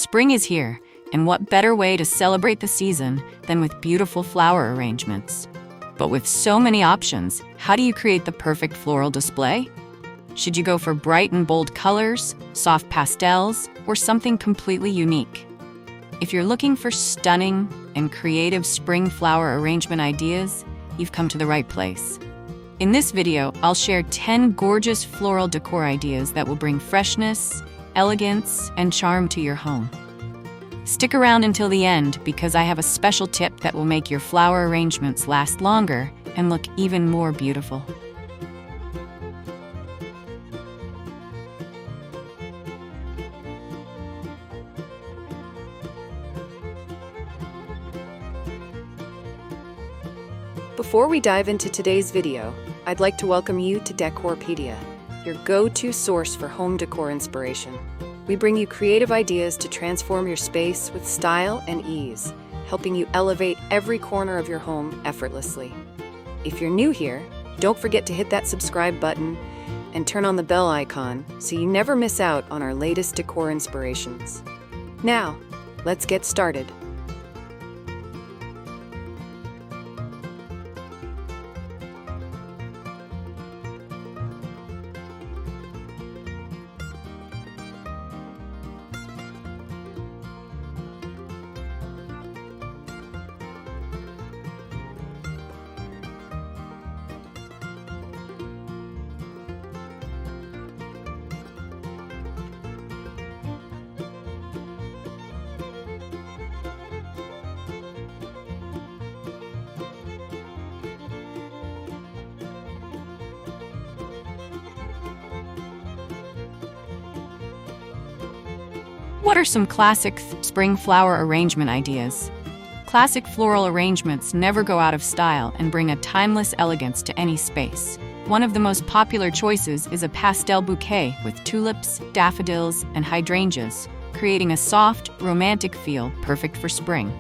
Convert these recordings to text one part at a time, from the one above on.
Spring is here, and what better way to celebrate the season than with beautiful flower arrangements? But with so many options, how do you create the perfect floral display? Should you go for bright and bold colors, soft pastels, or something completely unique? If you're looking for stunning and creative spring flower arrangement ideas, you've come to the right place. In this video, I'll share 10 gorgeous floral decor ideas that will bring freshness, elegance, and charm to your home. Stick around until the end because I have a special tip that will make your flower arrangements last longer and look even more beautiful. Before we dive into today's video, I'd like to welcome you to Decorpediya, your go-to source for home decor inspiration. We bring you creative ideas to transform your space with style and ease, helping you elevate every corner of your home effortlessly. If you're new here, don't forget to hit that subscribe button and turn on the bell icon so you never miss out on our latest decor inspirations. Now, let's get started. What are some classic spring flower arrangement ideas? Classic floral arrangements never go out of style and bring a timeless elegance to any space. One of the most popular choices is a pastel bouquet with tulips, daffodils, and hydrangeas, creating a soft, romantic feel perfect for spring.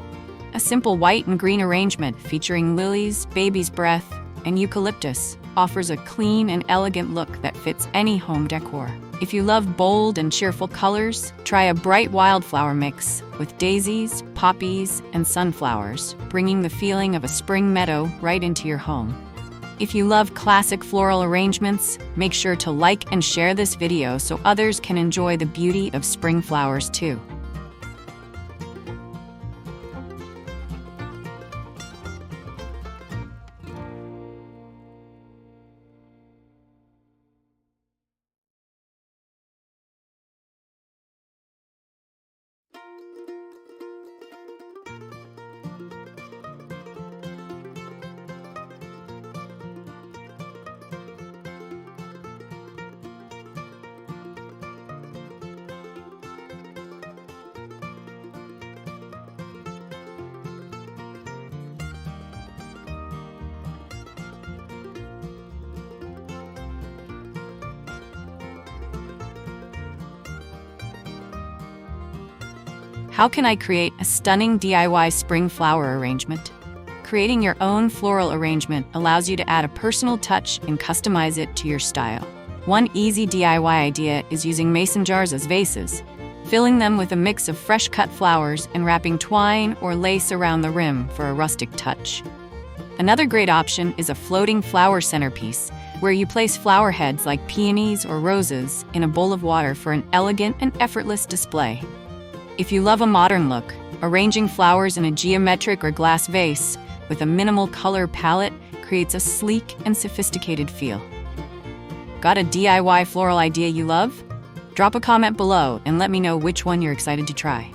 A simple white and green arrangement featuring lilies, baby's breath, and eucalyptus offers a clean and elegant look that fits any home decor. If you love bold and cheerful colors, try a bright wildflower mix with daisies, poppies, and sunflowers, bringing the feeling of a spring meadow right into your home. If you love classic floral arrangements, make sure to like and share this video so others can enjoy the beauty of spring flowers too. How can I create a stunning DIY spring flower arrangement? Creating your own floral arrangement allows you to add a personal touch and customize it to your style. One easy DIY idea is using mason jars as vases, filling them with a mix of fresh-cut flowers and wrapping twine or lace around the rim for a rustic touch. Another great option is a floating flower centerpiece, where you place flower heads like peonies or roses in a bowl of water for an elegant and effortless display. If you love a modern look, arranging flowers in a geometric or glass vase with a minimal color palette creates a sleek and sophisticated feel. Got a DIY floral idea you love? Drop a comment below and let me know which one you're excited to try.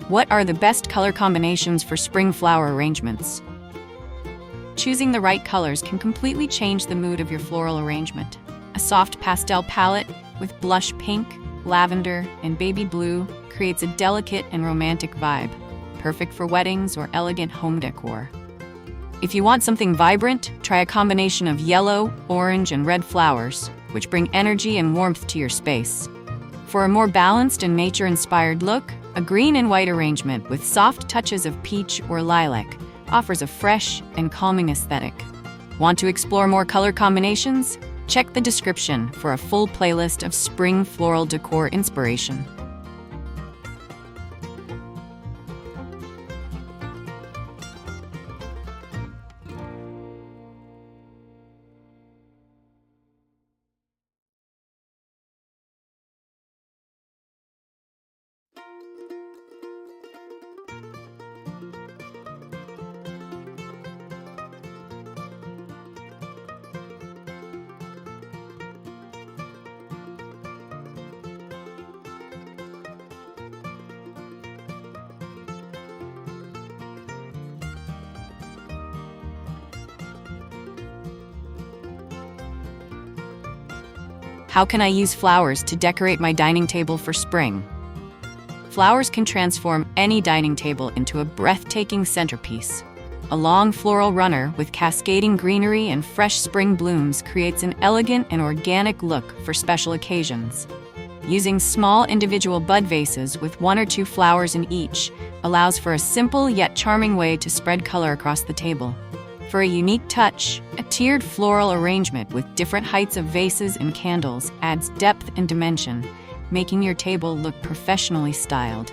What are the best color combinations for spring flower arrangements? Choosing the right colors can completely change the mood of your floral arrangement. A soft pastel palette with blush pink, lavender, and baby blue creates a delicate and romantic vibe, perfect for weddings or elegant home decor. If you want something vibrant, try a combination of yellow, orange, and red flowers, which bring energy and warmth to your space. For a more balanced and nature-inspired look, a green and white arrangement with soft touches of peach or lilac offers a fresh and calming aesthetic. Want to explore more color combinations? Check the description for a full playlist of spring floral decor inspiration. How can I use flowers to decorate my dining table for spring? Flowers can transform any dining table into a breathtaking centerpiece. A long floral runner with cascading greenery and fresh spring blooms creates an elegant and organic look for special occasions. Using small individual bud vases with 1 or 2 flowers in each allows for a simple yet charming way to spread color across the table. For a unique touch, a tiered floral arrangement with different heights of vases and candles adds depth and dimension, making your table look professionally styled.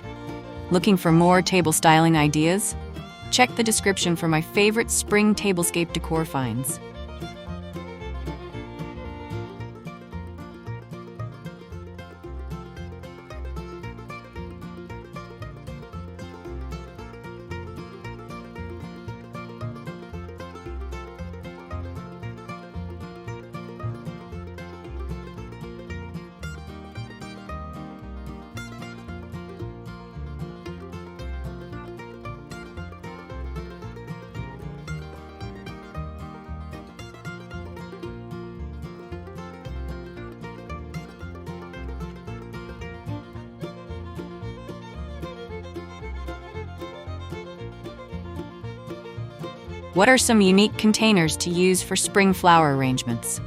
Looking for more table styling ideas? Check the description for my favorite spring tablescape decor finds. What are some unique containers to use for spring flower arrangements?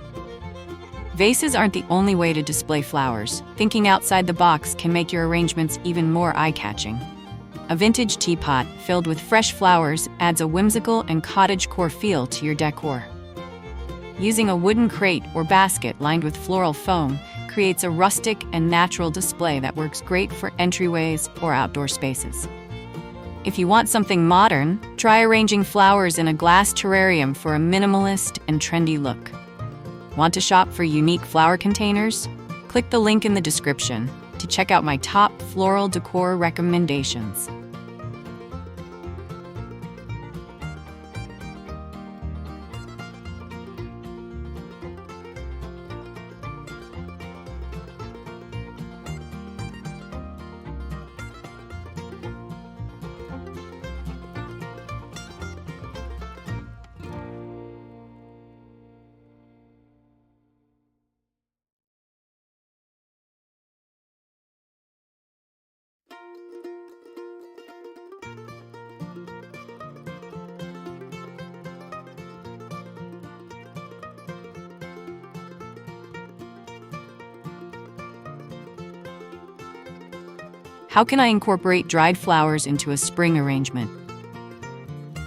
Vases aren't the only way to display flowers. Thinking outside the box can make your arrangements even more eye-catching. A vintage teapot filled with fresh flowers adds a whimsical and cottagecore feel to your decor. Using a wooden crate or basket lined with floral foam creates a rustic and natural display that works great for entryways or outdoor spaces. If you want something modern, try arranging flowers in a glass terrarium for a minimalist and trendy look. Want to shop for unique flower containers? Click the link in the description to check out my top floral decor recommendations. How can I incorporate dried flowers into a spring arrangement?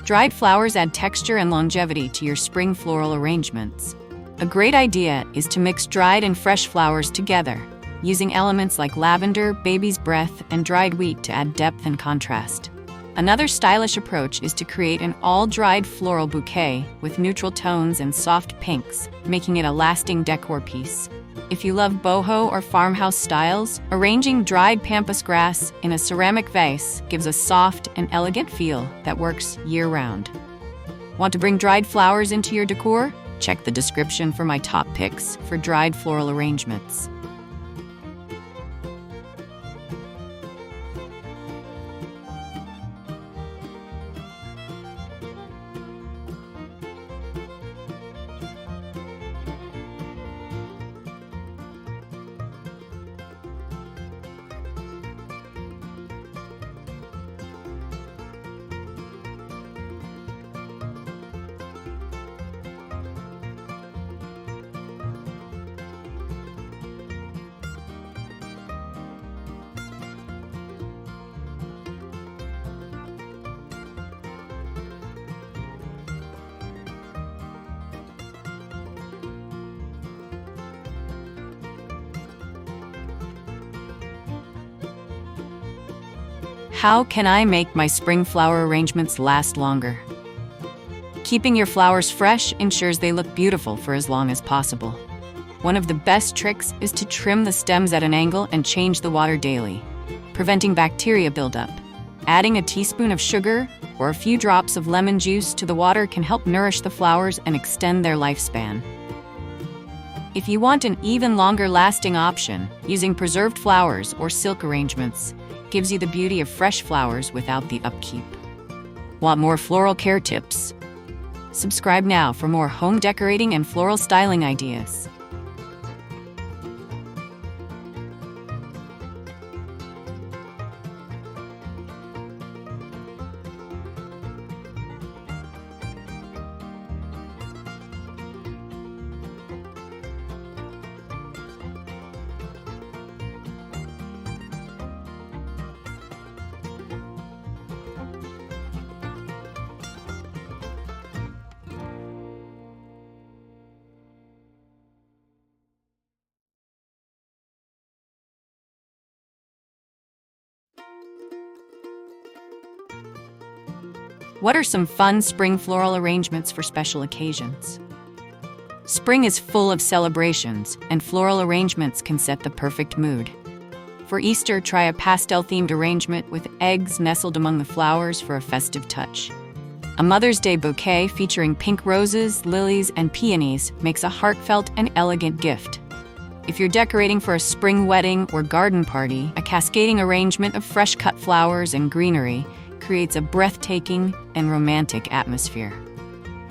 Dried flowers add texture and longevity to your spring floral arrangements. A great idea is to mix dried and fresh flowers together, using elements like lavender, baby's breath, and dried wheat to add depth and contrast. Another stylish approach is to create an all-dried floral bouquet with neutral tones and soft pinks, making it a lasting decor piece. If you love boho or farmhouse styles, arranging dried pampas grass in a ceramic vase gives a soft and elegant feel that works year-round. Want to bring dried flowers into your decor? Check the description for my top picks for dried floral arrangements. How can I make my spring flower arrangements last longer? Keeping your flowers fresh ensures they look beautiful for as long as possible. One of the best tricks is to trim the stems at an angle and change the water daily, preventing bacteria buildup. Adding a teaspoon of sugar or a few drops of lemon juice to the water can help nourish the flowers and extend their lifespan. If you want an even longer lasting option, using preserved flowers or silk arrangements gives you the beauty of fresh flowers without the upkeep. Want more floral care tips? Subscribe now for more home decorating and floral styling ideas. What are some fun spring floral arrangements for special occasions? Spring is full of celebrations, and floral arrangements can set the perfect mood. For Easter, try a pastel-themed arrangement with eggs nestled among the flowers for a festive touch. A Mother's Day bouquet featuring pink roses, lilies, and peonies makes a heartfelt and elegant gift. If you're decorating for a spring wedding or garden party, a cascading arrangement of fresh-cut flowers and greenery creates a breathtaking and romantic atmosphere.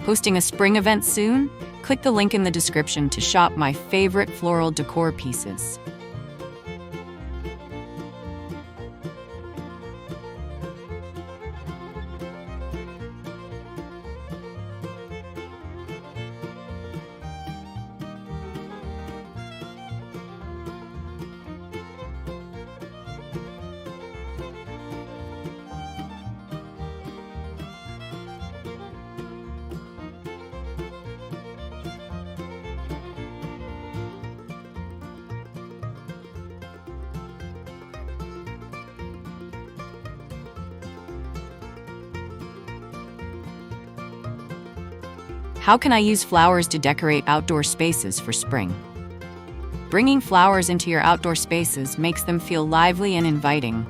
Hosting a spring event soon? Click the link in the description to shop my favorite floral decor pieces. How can I use flowers to decorate outdoor spaces for spring? Bringing flowers into your outdoor spaces makes them feel lively and inviting.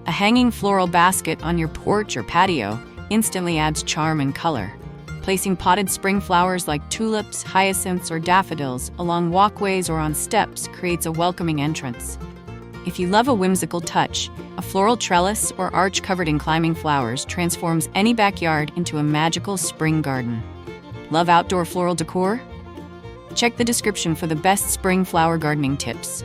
A hanging floral basket on your porch or patio instantly adds charm and color. Placing potted spring flowers like tulips, hyacinths, or daffodils along walkways or on steps creates a welcoming entrance. If you love a whimsical touch, a floral trellis or arch covered in climbing flowers transforms any backyard into a magical spring garden. Love outdoor floral decor? Check the description for the best spring flower gardening tips.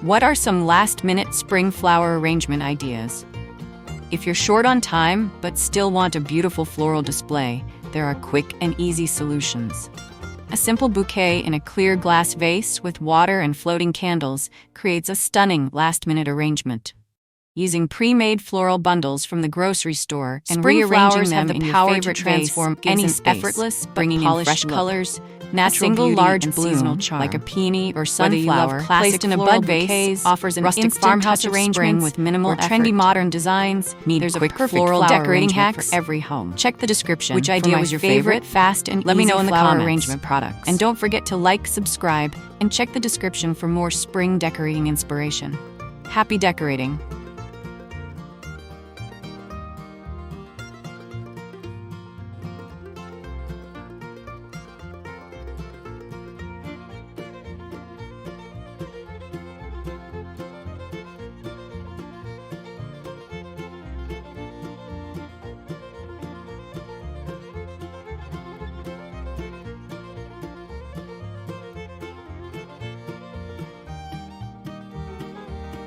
What are some last-minute spring flower arrangement ideas? If you're short on time but still want a beautiful floral display, there are quick and easy solutions. A simple bouquet in a clear glass vase with water and floating candles creates a stunning last-minute arrangement. Using pre-made floral bundles from the grocery store and rearranging them in your favorite vase gives an effortless, bringing in fresh colors, natural beauty, large and seasonal charm, like a peony or sunflower placed in a bud vase, offers an rustic farmhouse arrangement with minimal effort. Trendy modern designs. There's a quick floral decorating hack for every home. Check the description. Which idea was your favorite, fast and let me know in the comments. Arrangement products. And don't forget to like, subscribe, and check the description for more spring decorating inspiration. Happy decorating!